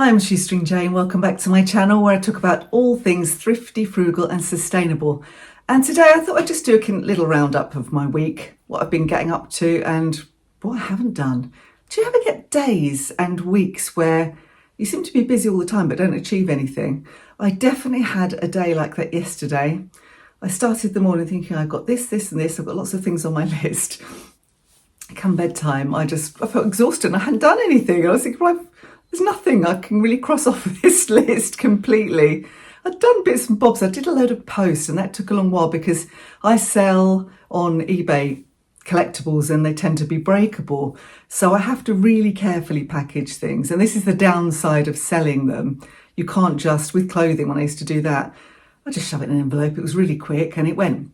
I'm Shoestring Jane. Welcome back to my channel where I talk about all things thrifty, frugal and sustainable. And today I thought I'd just do a little roundup of my week, what I've been getting up to and what I haven't done. Do you ever get days and weeks where you seem to be busy all the time but don't achieve anything? I definitely had a day like that yesterday. I started the morning thinking I've got this and this. I've got lots of things on my list. Come bedtime, I felt exhausted and I hadn't done anything. I was thinking, well, there's nothing I can really cross off this list completely. I'd done bits and bobs. I did a load of posts and that took a long while because I sell on eBay collectibles and they tend to be breakable. So I have to really carefully package things. And this is the downside of selling them. You can't just, with clothing, when I used to do that, I just shove it in an envelope. It was really quick and it went.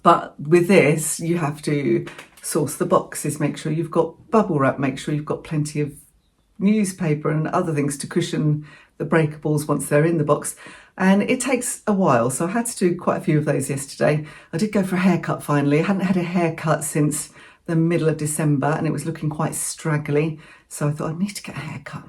But with this, you have to source the boxes, make sure you've got bubble wrap, make sure you've got plenty of newspaper and other things to cushion the breakables once they're in the box. And it takes a while, so I had to do quite a few of those yesterday. I did go for a haircut finally. I hadn't had a haircut since the middle of December and it was looking quite straggly, so I thought I need to get a haircut.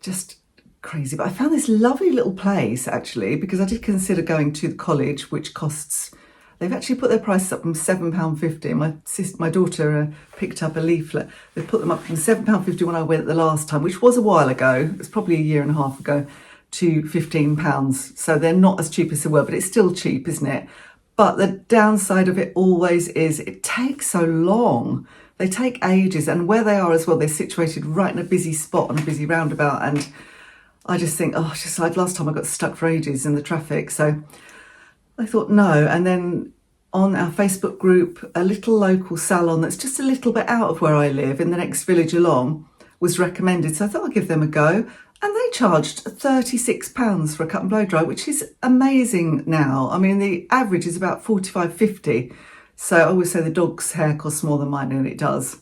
Just crazy. But I found this lovely little place actually, because I did consider going to the college, which costs, they've actually put their prices up from £7.50. My daughter picked up a leaflet. They put them up from £7.50 when I went the last time, which was a while ago. It was probably a year and a half ago, to £15. So they're not as cheap as they were, but it's still cheap, isn't it? But the downside of it always is it takes so long. They take ages, and where they are as well, they're situated right in a busy spot on a busy roundabout. And I just think, just like last time I got stuck for ages in the traffic. So I thought no. And then on our Facebook group, a little local salon that's just a little bit out of where I live in the next village along was recommended. So I thought I'd give them a go. And they charged £36 for a cut and blow dry, which is amazing now. I mean, the average is about £45.50. So I always say the dog's hair costs more than mine, and it does.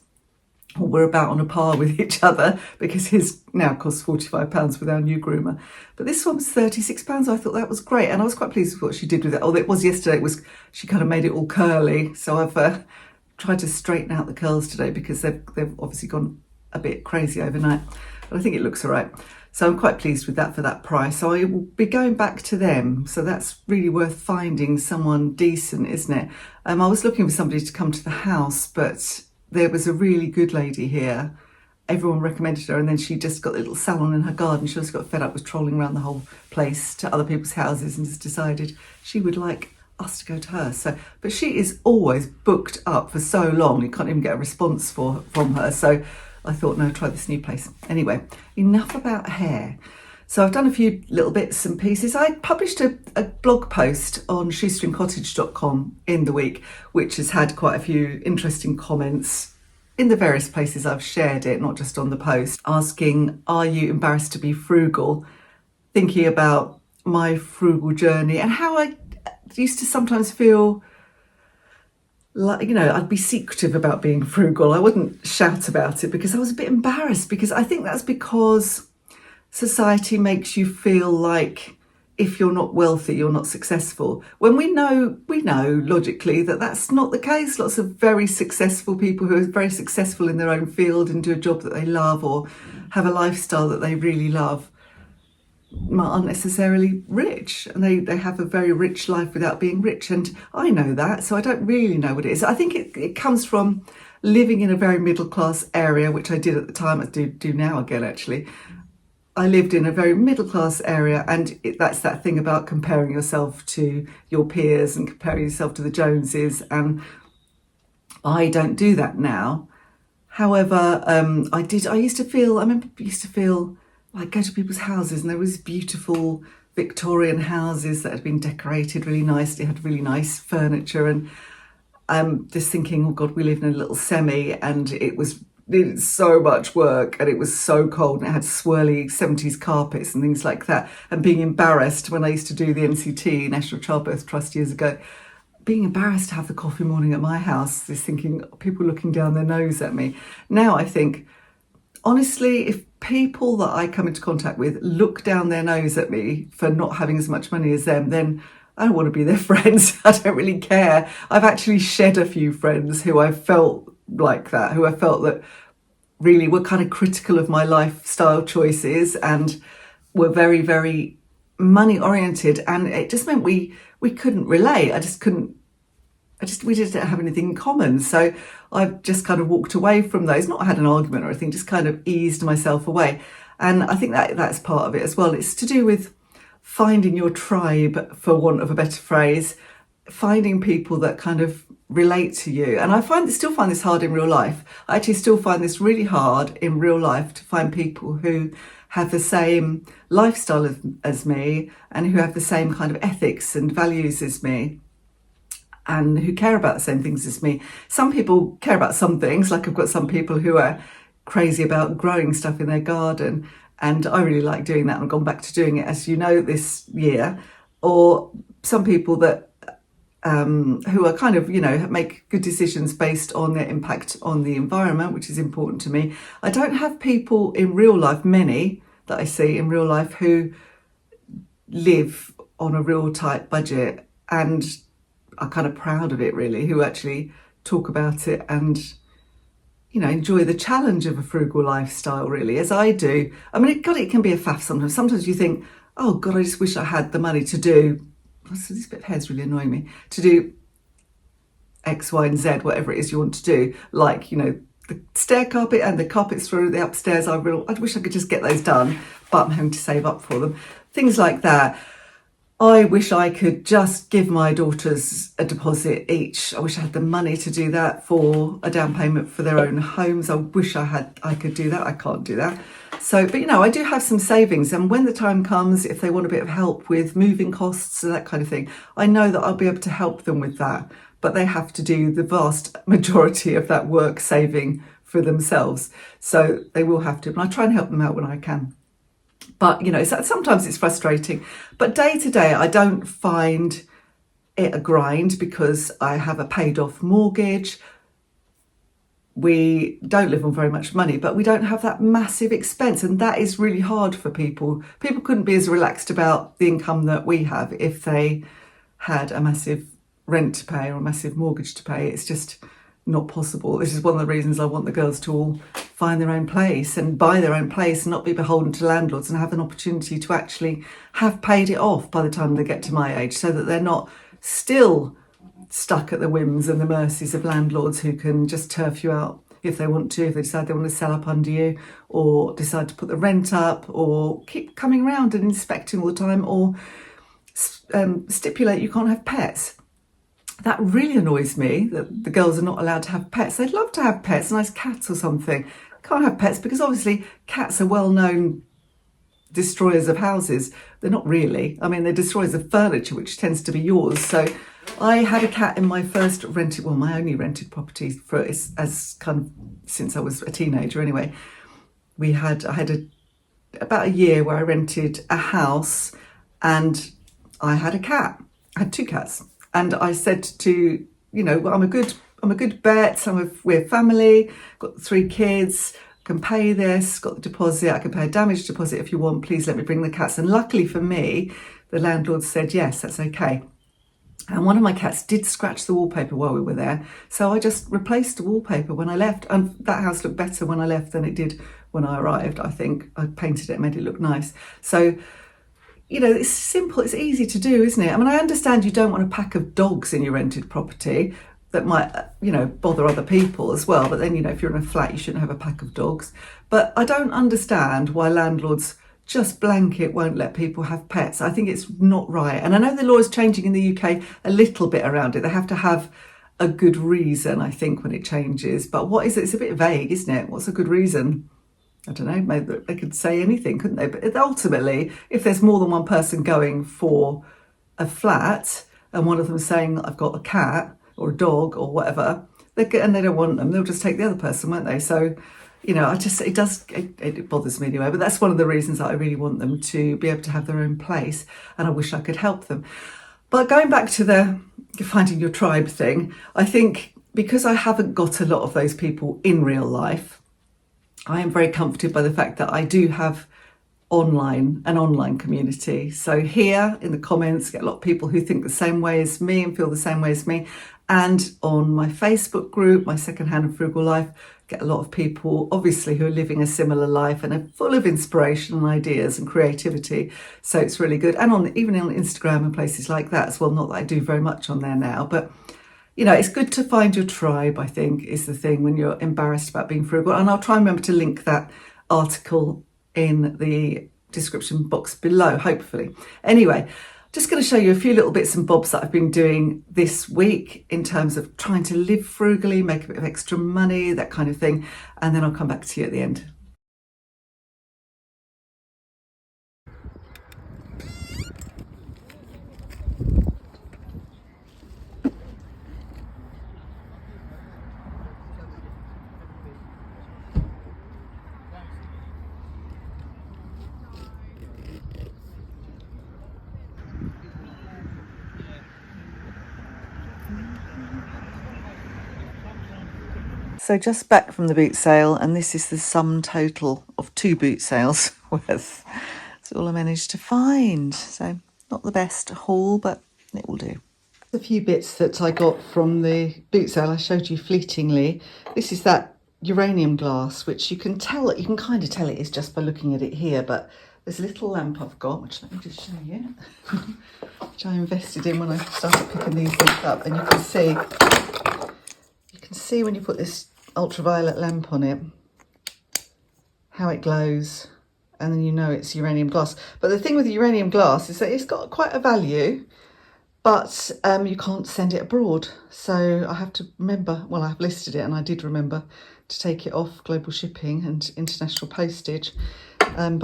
We're about on a par with each other because his now costs £45 with our new groomer. But this one was £36. I thought that was great. And I was quite pleased with what she did with it. It was yesterday. She kind of made it all curly. So I've tried to straighten out the curls today because they've obviously gone a bit crazy overnight. But I think it looks all right. So I'm quite pleased with that for that price. So I will be going back to them. So that's really worth finding someone decent, isn't it? I was looking for somebody to come to the house, but there was a really good lady here. Everyone recommended her, and then she just got a little salon in her garden. She just got fed up with trolling around the whole place to other people's houses and just decided she would like us to go to her. So, but she is always booked up for so long, you can't even get a response from her. So I thought, no, try this new place. Anyway, enough about hair. So I've done a few little bits and pieces. I published a blog post on shoestringcottage.com in the week, which has had quite a few interesting comments in the various places I've shared it, not just on the post, asking, are you embarrassed to be frugal? Thinking about my frugal journey and how I used to sometimes feel like, I'd be secretive about being frugal. I wouldn't shout about it because I was a bit embarrassed, because I think that's because society makes you feel like if you're not wealthy, you're not successful. When we know logically that that's not the case. Lots of very successful people who are very successful in their own field and do a job that they love or have a lifestyle that they really love aren't necessarily rich, and they have a very rich life without being rich. And I know that, so I don't really know what it is. I think it comes from living in a very middle class area, which I did at the time. I do now again, actually. I lived in a very middle class area, and that's that thing about comparing yourself to your peers and comparing yourself to the Joneses, and I don't do that now. However, I used to feel like go to people's houses and there was beautiful Victorian houses that had been decorated really nicely, had really nice furniture, and just thinking, oh God, we live in a little semi and it needed so much work and it was so cold and it had swirly 70s carpets and things like that, and being embarrassed when I used to do the NCT, National Childbirth Trust, years ago, being embarrassed to have the coffee morning at my house, just thinking people looking down their nose at me. Now I think, honestly, if people that I come into contact with look down their nose at me for not having as much money as them, then I don't want to be their friends. I don't really care. I've actually shed a few friends who I felt like that, who I felt that really were kind of critical of my lifestyle choices and were very, very money oriented, and it just meant we couldn't relate. We just didn't have anything in common. So I've just kind of walked away from those, not had an argument or anything, just kind of eased myself away. And I think that's part of it as well. It's to do with finding your tribe, for want of a better phrase, finding people that kind of relate to you. And I still find this hard in real life. I actually still find this really hard in real life to find people who have the same lifestyle as me and who have the same kind of ethics and values as me, and who care about the same things as me. Some people care about some things, like I've got some people who are crazy about growing stuff in their garden, and I really like doing that and I've gone back to doing it, as you know, this year. Or some people that who are kind of, make good decisions based on their impact on the environment, which is important to me. I don't have people in real life, many that I see in real life, who live on a real tight budget and are kind of proud of it, really, who actually talk about it and, enjoy the challenge of a frugal lifestyle, really, as I do. I mean, it can be a faff sometimes. Sometimes you think, oh God, I just wish I had the money to do, this bit of hair is really annoying me, to do X, Y, and Z, whatever it is you want to do, like, the stair carpet and the carpets through the upstairs. I wish I could just get those done, but I'm having to save up for them. Things like that. I wish I could just give my daughters a deposit each. I wish I had the money to do that, for a down payment for their own homes. I wish I could do that. I can't do that. So, but I do have some savings, and when the time comes, if they want a bit of help with moving costs and that kind of thing, I know that I'll be able to help them with that. But they have to do the vast majority of that work saving for themselves. So they will have to, and I try and help them out when I can. But, sometimes it's frustrating. But day to day, I don't find it a grind because I have a paid off mortgage. We don't live on very much money, but we don't have that massive expense. And that is really hard for people. People couldn't be as relaxed about the income that we have if they had a massive rent to pay or a massive mortgage to pay. It's just not possible. This is one of the reasons I want the girls to all find their own place and buy their own place and not be beholden to landlords, and have an opportunity to actually have paid it off by the time they get to my age, so that they're not still stuck at the whims and the mercies of landlords who can just turf you out if they want to, if they decide they want to sell up under you, or decide to put the rent up, or keep coming around and inspecting all the time, or stipulate you can't have pets. That really annoys me, that the girls are not allowed to have pets. They'd love to have pets, nice cats or something. Can't have pets because obviously cats are well-known destroyers of houses. They're not really. I mean, they're destroyers of furniture, which tends to be yours. So I had a cat in my first my only rented property as kind of since I was a teenager anyway. I had about a year where I rented a house and I had a cat. I had two cats. And I said to, I'm a good bet. We're family, got 3 kids, can pay this, got the deposit, I can pay a damage deposit if you want, please let me bring the cats. And luckily for me, the landlord said, yes, that's okay. And one of my cats did scratch the wallpaper while we were there. So I just replaced the wallpaper when I left. And that house looked better when I left than it did when I arrived, I think. I painted it, made it look nice. So, it's simple, it's easy to do, isn't it? I mean, I understand you don't want a pack of dogs in your rented property that might, bother other people as well. But then, if you're in a flat, you shouldn't have a pack of dogs. But I don't understand why landlords just blanket won't let people have pets. I think it's not right. And I know the law is changing in the UK a little bit around it. They have to have a good reason, I think, when it changes. But what is it? It's a bit vague, isn't it? What's a good reason? I don't know, maybe they could say anything, couldn't they? But ultimately, if there's more than one person going for a flat and one of them saying, I've got a cat or a dog or whatever, and they don't want them, they'll just take the other person, won't they? So, it bothers me anyway. But that's one of the reasons that I really want them to be able to have their own place, and I wish I could help them. But going back to the finding your tribe thing, I think because I haven't got a lot of those people in real life, I am very comforted by the fact that I do have an online community. So here in the comments, get a lot of people who think the same way as me and feel the same way as me. And on my Facebook group, my Secondhand and Frugal Life, get a lot of people obviously who are living a similar life and are full of inspiration and ideas and creativity. So it's really good. And even on Instagram and places like that as well. Not that I do very much on there now, but you know, it's good to find your tribe, I think, is the thing when you're embarrassed about being frugal. And I'll try and remember to link that article in the description box below, hopefully. Anyway, just going to show you a few little bits and bobs that I've been doing this week in terms of trying to live frugally, make a bit of extra money, that kind of thing. And then I'll come back to you at the end. So just back from the boot sale, and this is the sum total of 2 boot sales worth. That's all I managed to find. So not the best haul, but it will do. A few bits that I got from the boot sale I showed you fleetingly. This is that uranium glass, which you can kind of tell it is just by looking at it here, but there's a little lamp I've got, which let me just show you, which I invested in when I started picking these things up, and you can see when you put this ultraviolet lamp on it how it glows, and then you know it's uranium glass. But the thing with the uranium glass is that it's got quite a value, but you can't send it abroad. So I have to remember, well, I've listed it and I did remember to take it off global shipping and international postage. But I'm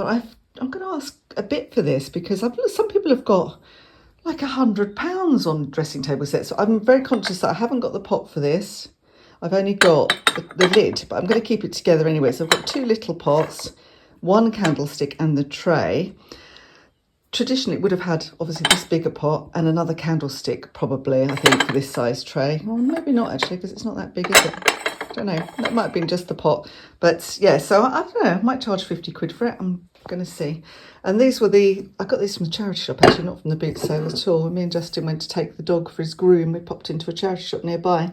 going to ask a bit for this because some people have got like £100 on dressing table sets. So I'm very conscious that I haven't got the pot for this. I've only got the lid, but I'm going to keep it together anyway. So I've got 2 little pots, 1 candlestick and the tray. Traditionally, it would have had obviously this bigger pot and another candlestick probably, I think, for this size tray. Well, maybe not actually, because it's not that big, is it? I don't know. That might have been just the pot. But yeah, so I don't know. I might charge 50 quid for it. I'm going to see. And these were I got these from the charity shop, actually, not from the boot sale at all. Me and Justin went to take the dog for his groom. We popped into a charity shop nearby.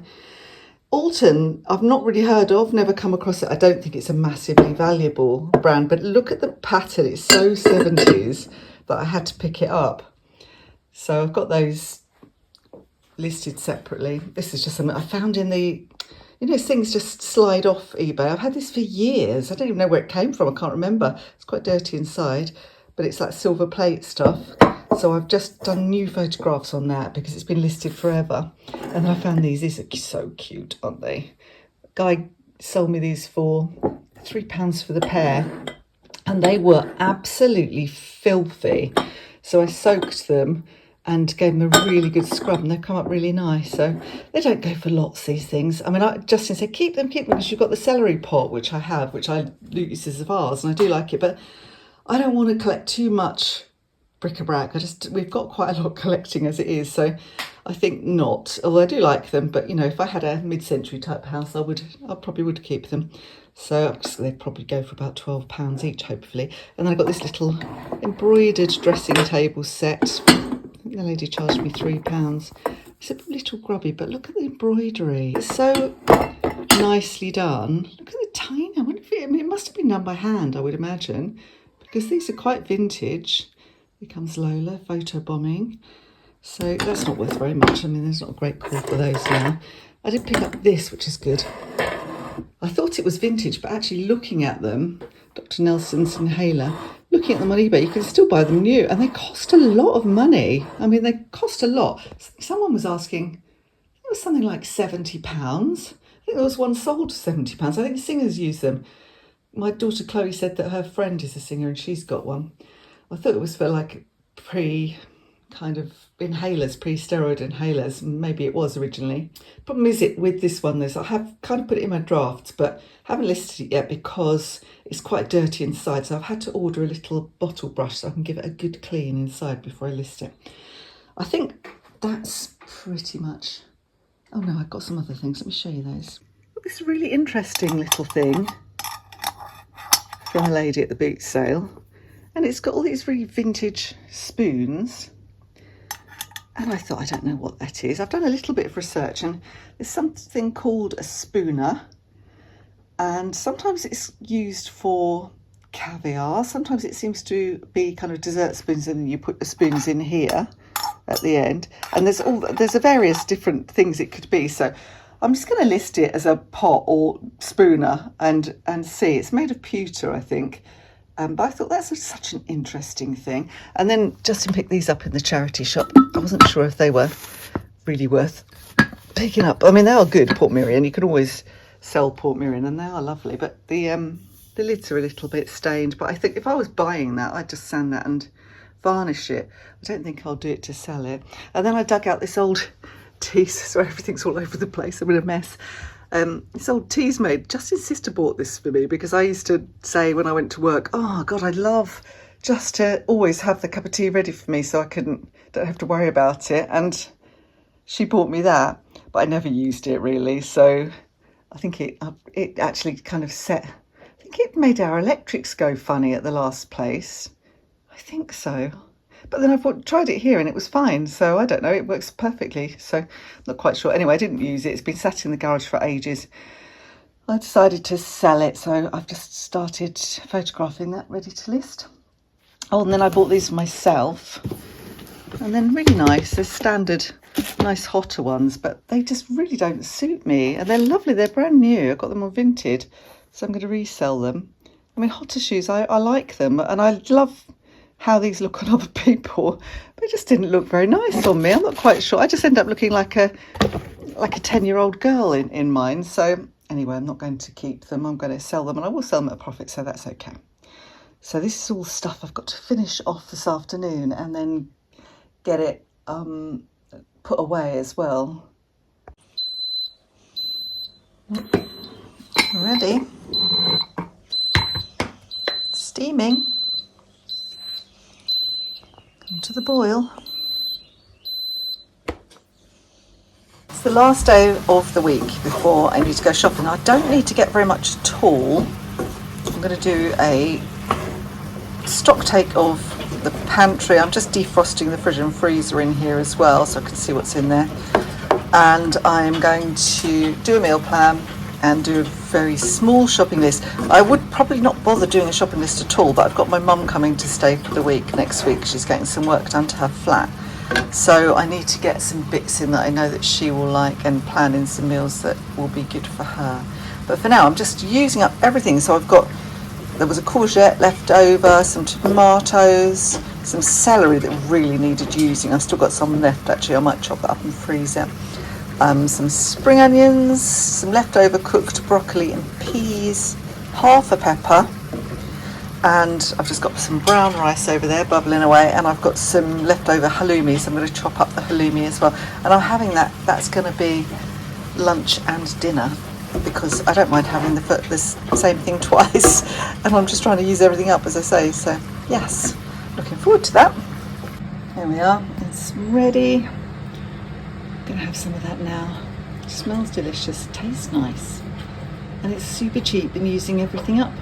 Alton, I've not really heard of, never come across it. I don't think it's a massively valuable brand, but look at the pattern. It's so 70s that I had to pick it up. So I've got those listed separately. This is just something I found in the, you know, things just slide off eBay. I've had this for years. I don't even know where it came from. I can't remember. It's quite dirty inside, but it's like silver plate stuff. So I've just done new photographs on that because it's been listed forever. And then I found these. These are so cute, aren't they? Guy sold me these for £3 for the pair. And they were absolutely filthy. So I soaked them and gave them a really good scrub, and they've come up really nice. So they don't go for lots, these things. I mean, Justin said, keep them, because you've got the celery pot, which I have, which I use as a vase, and I do like it. But I don't want to collect too much bric-a-brac. We've got quite a lot collecting as it is, so I think not. Although I do like them, but you know, if I had a mid-century type house, I probably would keep them. So they'd probably go for about £12 each, hopefully. And then I got this little embroidered dressing table set. I think the lady charged me £3. It's a little grubby, but look at the embroidery. It's so nicely done. Look at the tiny. I wonder if it must have been done by hand, I would imagine, because these are quite vintage. Here comes Lola, photo bombing. So that's not worth very much. I mean, there's not a great call for those now. I did pick up this, which is good. I thought it was vintage, but actually looking at them, Dr. Nelson's inhaler, looking at them on eBay, you can still buy them new, and they cost a lot of money. I mean, they cost a lot. Someone was asking, it was something like £70. I think there was one sold for £70. I think singers use them. My daughter Chloe said that her friend is a singer and she's got one. I thought it was for like kind of inhalers, pre-steroid inhalers. Maybe it was originally. Problem is with this one, I have kind of put it in my drafts, but haven't listed it yet because it's quite dirty inside. So I've had to order a little bottle brush so I can give it a good clean inside before I list it. I think that's pretty much. Oh no, I've got some other things. Let me show you those. This really interesting little thing from a lady at the boot sale. And it's got all these really vintage spoons. And I thought, I don't know what that is. I've done a little bit of research, and there's something called a spooner. And sometimes it's used for caviar. Sometimes it seems to be kind of dessert spoons, and then you put the spoons in here at the end. And there's a various different things it could be. So I'm just going to list it as a pot or spooner and see. It's made of pewter, I think. But I thought that's such an interesting thing. And then Justin picked these up in the charity shop. I wasn't sure if they were really worth picking up. I mean, they are good, Port Miriam. You can always sell Port Miriam, and they are lovely. But the lids are a little bit stained. But I think if I was buying that, I'd just sand that and varnish it. I don't think I'll do it to sell it. And then I dug out this old teas, so everything's all over the place. I'm in a mess. This old teas made. Justin's sister bought this for me because I used to say when I went to work, oh God, I'd love just to always have the cup of tea ready for me so I don't have to worry about it. And she bought me that, but I never used it really. So I think it actually kind of I think it made our electrics go funny at the last place. I think so. But then I've tried it here and it was fine. So I don't know, it works perfectly. So I'm not quite sure. Anyway, I didn't use it. It's been sat in the garage for ages. I decided to sell it. So I've just started photographing that, ready to list. Oh, and then I bought these for myself. And then really nice. They're standard, nice hotter ones, but they just really don't suit me. And they're lovely. They're brand new. I got them on Vinted. So I'm going to resell them. I mean, hotter shoes, I like them. And I love how these look on other people, but it just didn't look very nice on me. I'm not quite sure. I just end up looking like a 10-year-old girl in mine. So anyway, I'm not going to keep them. I'm going to sell them, and I will sell them at a profit, so that's okay. So this is all stuff I've got to finish off this afternoon and then get it put away as well. Ready? Steaming. To the boil. It's the last day of the week before I need to go shopping. I don't need to get very much at all. I'm going to do a stock take of the pantry. I'm just defrosting the fridge and freezer in here as well so I can see what's in there. And I'm going to do a meal plan and do a very small shopping list. I would probably not bother doing a shopping list at all, but I've got my mum coming to stay for the week next week. She's getting some work done to her flat. So I need to get some bits in that I know that she will like and plan in some meals that will be good for her. But for now, I'm just using up everything. So there was a courgette left over, some tomatoes, some celery that really needed using. I've still got some left actually. I might chop that up and freeze it. Some spring onions, some leftover cooked broccoli and peas, half a pepper, and I've just got some brown rice over there bubbling away, and I've got some leftover halloumi, so I'm going to chop up the halloumi as well. And I'm having that's going to be lunch and dinner because I don't mind having the same thing twice, and I'm just trying to use everything up, as I say. So yes, looking forward to that. There we are, it's ready. Gonna have some of that now. It smells delicious, tastes nice, and it's super cheap in using everything up.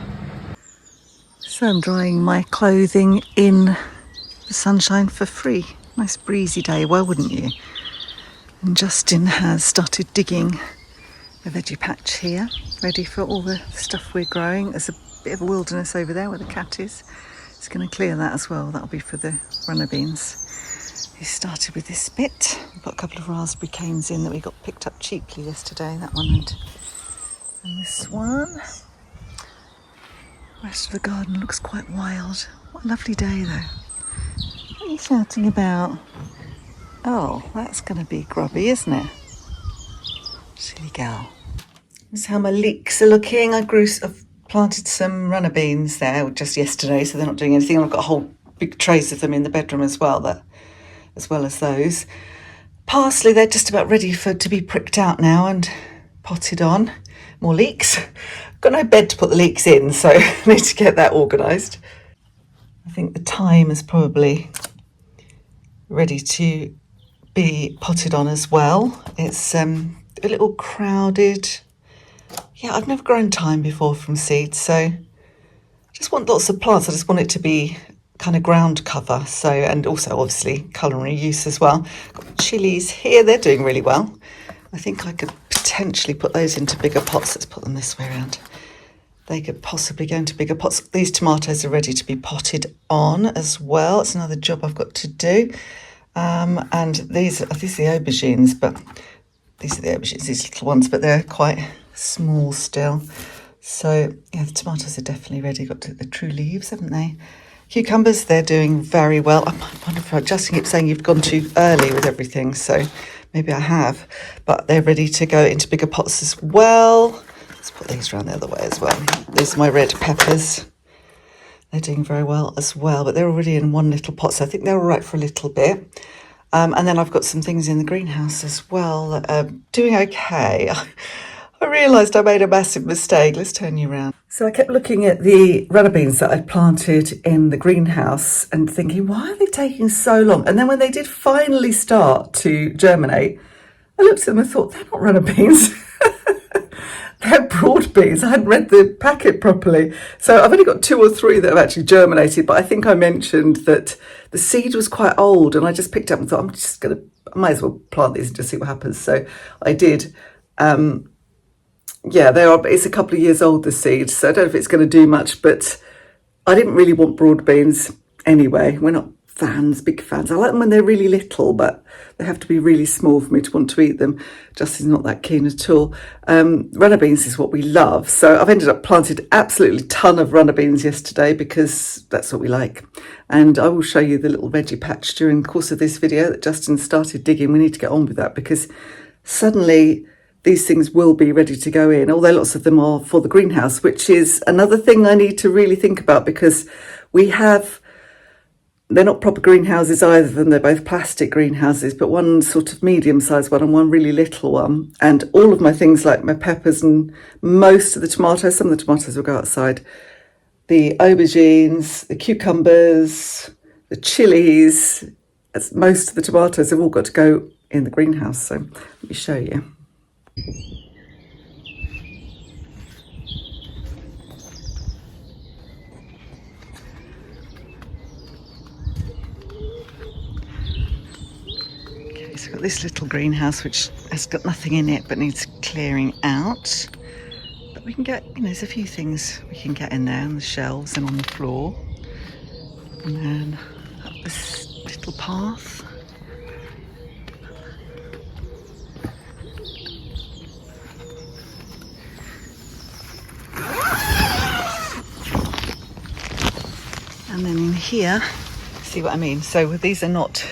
So I'm drying my clothing in the sunshine for free. Nice breezy day, why wouldn't you? And Justin has started digging the veggie patch here, ready for all the stuff we're growing. There's a bit of a wilderness over there where the cat is. It's going to clear that as well. That'll be for the runner beans. We started with this bit. We've got a couple of raspberry canes in that we got picked up cheaply yesterday, that one and this one. The rest of the garden looks quite wild. What a lovely day though. What are you shouting about? Oh, that's going to be grubby, isn't it? Silly girl. This is how my leeks are looking. I've planted some runner beans there just yesterday, so they're not doing anything. I've got a whole big trays of them in the bedroom as well as those. Parsley, they're just about ready to be pricked out now and potted on. More leeks. Got no bed to put the leeks in, so I need to get that organised. I think the thyme is probably ready to be potted on as well. It's a little crowded. Yeah, I've never grown thyme before from seeds, so I just want lots of plants. I just want it to be kind of ground cover. So, and also obviously culinary use as well. Got chilies here, they're doing really well. I think I could potentially put those into bigger pots. Let's put them this way around. They could possibly go into bigger pots. These tomatoes are ready to be potted on as well. It's another job I've got to do. And these are the aubergines, but these are the aubergines, these little ones, but they're quite small still. So yeah, the tomatoes are definitely ready. Got the true leaves, haven't they? Cucumbers, they're doing very well. I wonder if Justin keeps saying you've gone too early with everything, so maybe I have. But they're ready to go into bigger pots as well. Let's put these around the other way as well. These are my red peppers. They're doing very well as well, but they're already in one little pot, so I think they're all right for a little bit. And then I've got some things in the greenhouse as well, doing okay. I realised I made a massive mistake. Let's turn you around. So I kept looking at the runner beans that I'd planted in the greenhouse and thinking, why are they taking so long? And then when they did finally start to germinate, I looked at them and thought, they're not runner beans. They're broad beans. I hadn't read the packet properly. So I've only got 2 or 3 that have actually germinated, but I think I mentioned that the seed was quite old and I just picked up and thought, I might as well plant these and just see what happens. So I did. Yeah, it's a couple of years old, the seed, so I don't know if it's going to do much, but I didn't really want broad beans anyway. We're not big fans. I like them when they're really little, but they have to be really small for me to want to eat them. Justin's not that keen at all. Runner beans is what we love, so I've ended up planted absolutely ton of runner beans yesterday because that's what we like. And I will show you the little veggie patch during the course of this video that Justin started digging. We need to get on with that because suddenly these things will be ready to go in, although lots of them are for the greenhouse, which is another thing I need to really think about because they're not proper greenhouses either of them. They're both plastic greenhouses, but one sort of medium-sized one and one really little one. And all of my things like my peppers and most of the tomatoes, some of the tomatoes will go outside, the aubergines, the cucumbers, the chilies, most of the tomatoes have all got to go in the greenhouse. So let me show you. Okay, so I've got this little greenhouse which has got nothing in it but needs clearing out. But we can get, there's a few things we can get in there on the shelves and on the floor. And then up this little path. And then in here, see what I mean? So these are not,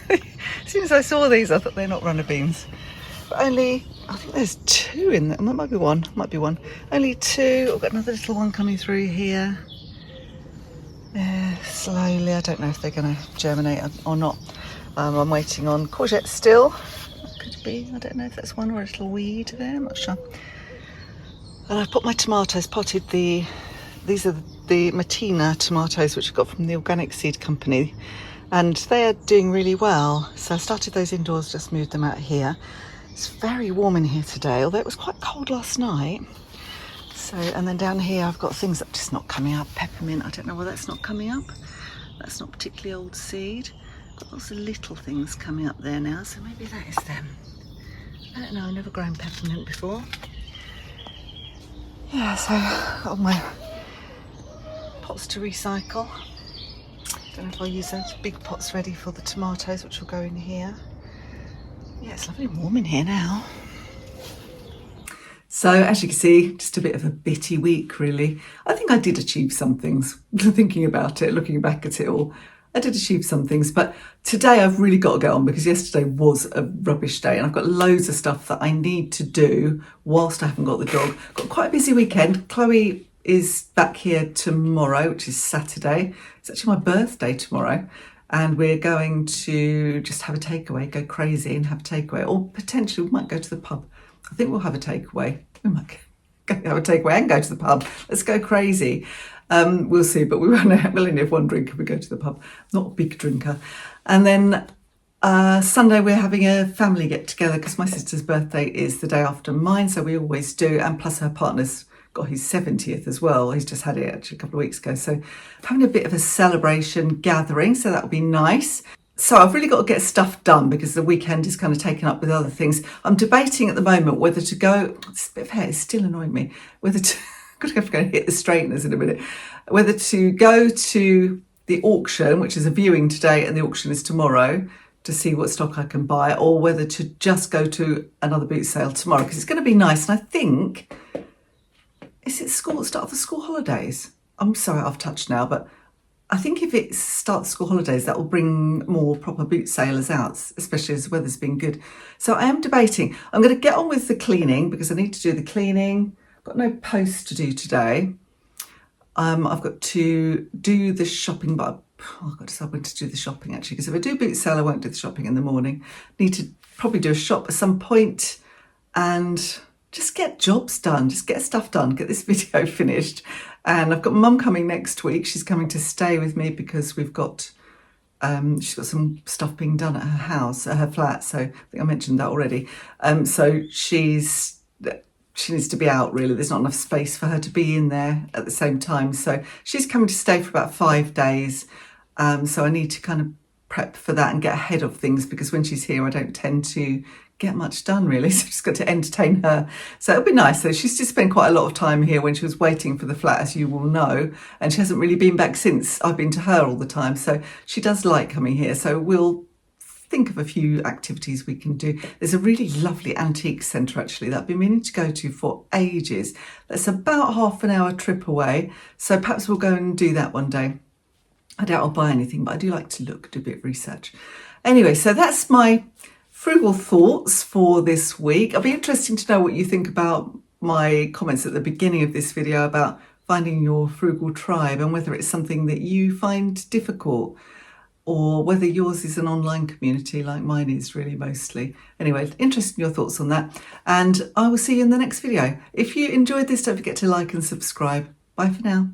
as soon as I saw these, I thought they're not runner beans. But only, I think there's 2 in there. That might be one. Only 2. I've got another little one coming through here. Slowly. I don't know if they're going to germinate or not. I'm waiting on courgette still. That could be. I don't know if that's one or a little weed there. I'm not sure. And I've put my tomatoes, potted these are the Matina tomatoes, which I got from the organic seed company. And they are doing really well. So I started those indoors, just moved them out here. It's very warm in here today, although it was quite cold last night. So, and then down here I've got things that are just not coming up. Peppermint, I don't know why that's not coming up. That's not particularly old seed. Got lots of little things coming up there now, so maybe that is them. I don't know, I've never grown peppermint before. Yeah, so got all my pots to recycle. Don't know if I'll use those big pots ready for the tomatoes, which will go in here. Yeah, it's lovely and warm in here now. So as you can see, just a bit of a bitty week really. I think I did achieve some things, thinking about it, looking back at it all. I did achieve some things, but today I've really got to get on because yesterday was a rubbish day and I've got loads of stuff that I need to do whilst I haven't got the dog. Got quite a busy weekend. Chloe is back here tomorrow, which is Saturday. It's actually my birthday tomorrow. And we're going to just have a takeaway, go crazy and have a takeaway. Or potentially we might go to the pub. I think we'll have a takeaway. We might have a takeaway and go to the pub. Let's go crazy. We'll see, but we'll only have one drink if we go to the pub. Not a big drinker. And then Sunday we're having a family get together because my sister's birthday is the day after mine, so we always do. And plus her partner's got his 70th as well. He's just had it actually a couple of weeks ago. So having a bit of a celebration gathering, so that'll be nice. So I've really got to get stuff done because the weekend is kind of taken up with other things. I'm debating at the moment whether to go, this bit of hair is still annoying me, whether to, I'm going to go and hit the straighteners in a minute, whether to go to the auction, which is a viewing today and the auction is tomorrow, to see what stock I can buy, or whether to just go to another boot sale tomorrow because it's going to be nice. And I think, is it start of the school holidays? I'm sorry, I've touched now, but I think if it starts school holidays, that will bring more proper boot sailors out, especially as the weather's been good. So I am debating. I'm going to get on with the cleaning because I need to do the cleaning. I've got no post to do today. I've got to do the shopping, but I've got to decide when to do the shopping actually, because if I do boot sale, I won't do the shopping in the morning. Need to probably do a shop at some point and just get jobs done, just get stuff done, get this video finished. And I've got Mum coming next week. She's coming to stay with me because she's got some stuff being done at her house, at her flat. So I think I mentioned that already. So she needs to be out really. There's not enough space for her to be in there at the same time. So she's coming to stay for about 5 days. So I need to kind of prep for that and get ahead of things because when she's here, I don't tend to get much done really. So I've just got to entertain her. So it'll be nice. So she's just spent quite a lot of time here when she was waiting for the flat, as you will know. And she hasn't really been back since. I've been to her all the time. So she does like coming here. So we'll think of a few activities we can do. There's a really lovely antique centre actually that I've been meaning to go to for ages. That's about half an hour trip away. So perhaps we'll go and do that one day. I doubt I'll buy anything, but I do like to do a bit of research. Anyway, so that's my frugal thoughts for this week. It'll be interesting to know what you think about my comments at the beginning of this video about finding your frugal tribe and whether it's something that you find difficult or whether yours is an online community like mine is really mostly. Anyway, interested in your thoughts on that. And I will see you in the next video. If you enjoyed this, don't forget to like and subscribe. Bye for now.